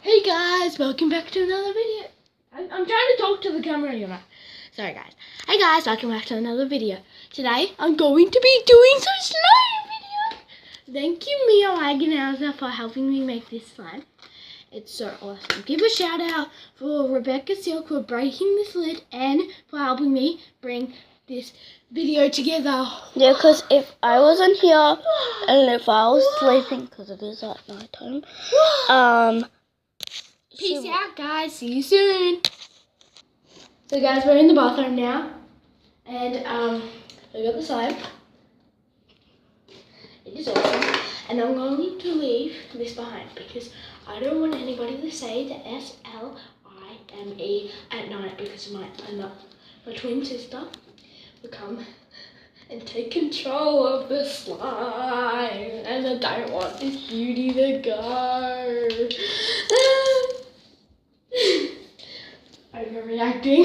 Hey guys, welcome back to another video. I'm trying to talk to the camera, you know. Sorry guys. Hey guys, welcome back to another video. Today I'm going to be doing some slime video. Thank you Mia Wagenhauser for helping me make this slime. It's so awesome. Give a shout out for Rebecca Silk for breaking this lid and for helping me bring this video together. Yeah, because if I wasn't here and if I was sleeping, because it is at night time, Peace out guys, see you soon. So guys, we're in the bathroom now and we got the slime. It is awesome and I'm going to leave this behind because I don't want anybody to say the SLIME at night because my twin sister will come and take control of the slime and I don't want this beauty to go. Overreacting.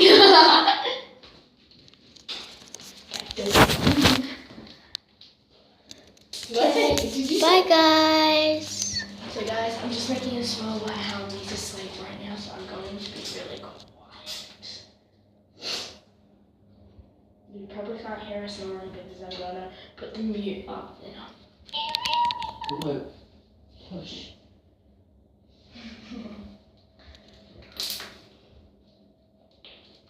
bye guys. So guys, I'm just making a small while how I need to sleep right now, so I'm going to be really quiet. You probably can't hear us snoring because I'm gonna put the mute up now. Hush.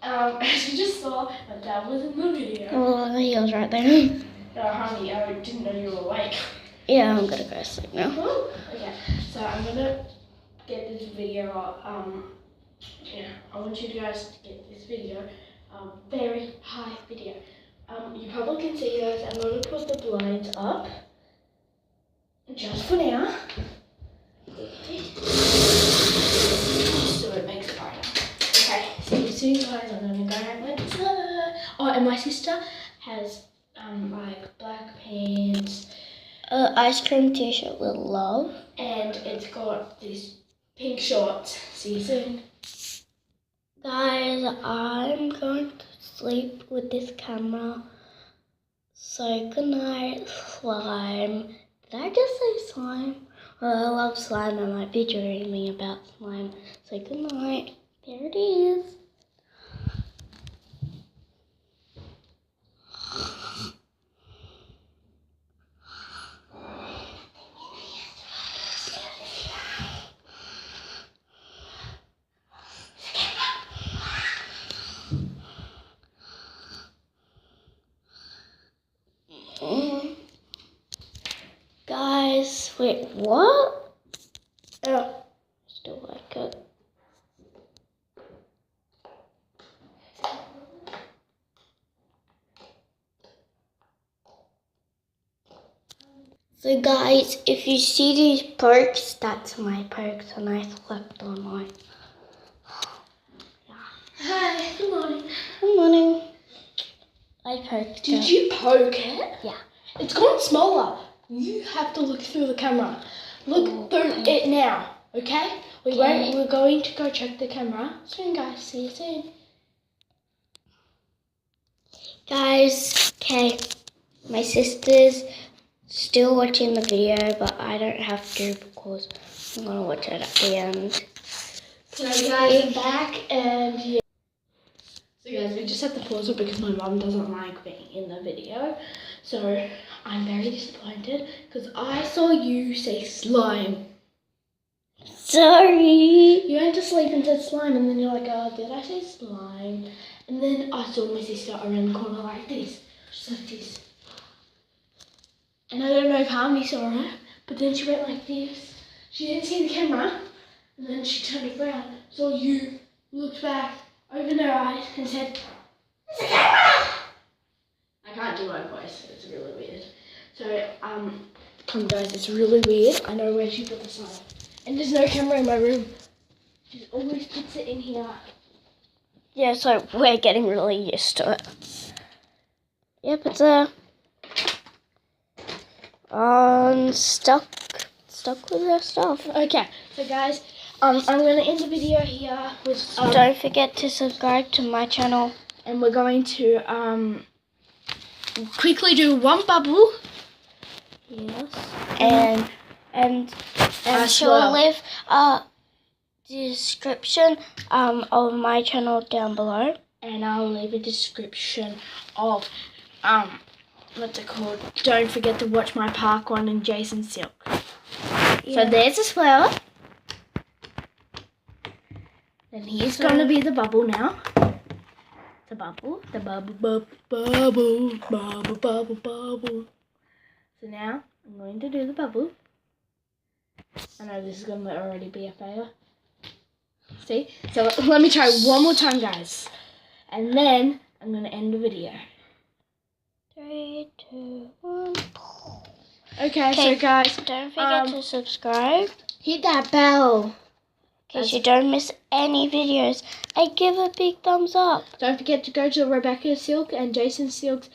As you just saw, my dad was in the video. Oh, he was right there. Honey, I didn't know you were awake. Yeah, I'm gonna go sleep now. Okay, so I'm gonna get this video up. Yeah, I want you guys to get this video, very high video. You probably can see guys, I'm gonna put the blinds up, just for now. So it makes it brighter. Okay, see you soon guys, I'm gonna go out later. Oh, and my sister has like black pants, Ice cream t-shirt with love. and it's got these pink shorts. See you soon. Guys, I'm going to sleep with this camera. So good night, slime. Did I just say slime? Well, I love slime. I might be dreaming about slime. So good night. There it is. Guys, wait, what? Oh, still like it. So guys, if you see these perks, that's my perks and I slept all night. Hi, good morning. Good morning. I poked Did it. you poke it? Yeah. It's gone smaller. You have to look through the camera. Look through it now, okay? We're going to go check the camera soon, guys. See you soon. Guys, okay, my sister's still watching the video, but I don't have to because I'm gonna watch it at the end. So guys, I'm back and yeah. So guys, we just had to pause it because my mum doesn't like being in the video. So I'm very disappointed because I saw you say slime. Sorry. You went to sleep and said slime and then you're like, oh, did I say slime? And then I saw my sister around the corner like this, just like this. And I don't know if Harmony saw her, but then she went like this. She didn't see the camera, and then she turned around, saw you, looked back, opened her eyes, and said, "There's a camera!" I can't do my voice, it's really weird. So, come guys, it's really weird. I know where she put the slime. And there's no camera in my room. She always puts it in here. Yeah, so we're getting really used to it. Yep, it's stuck with our stuff. Okay, so guys, I'm gonna end the video here with Don't forget to subscribe to my channel. and we're going to quickly do one bubble. Yes. And As she'll well. live description of my channel down below. And I'll leave a description of what's it called? Don't forget to watch my park one and Jason Silk. Yeah. So there's this flower. Then here's gonna be the bubble now. The bubble, bubble, bubble. So now I'm going to do the bubble. I know this is gonna already be a failure. See? So let me try one more time, guys. And then I'm gonna end the video. 3, 2, 1. Okay, so guys, don't forget to subscribe. Hit that bell. In case you don't miss any videos, and give a big thumbs up. Don't forget to go to Rebecca Silk and Jason Silk's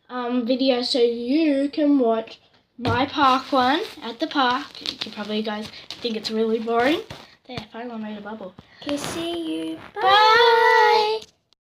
video so you can watch my park one at the park. You probably guys think it's really boring. There, finally made a bubble. Okay, see you. Bye. Bye.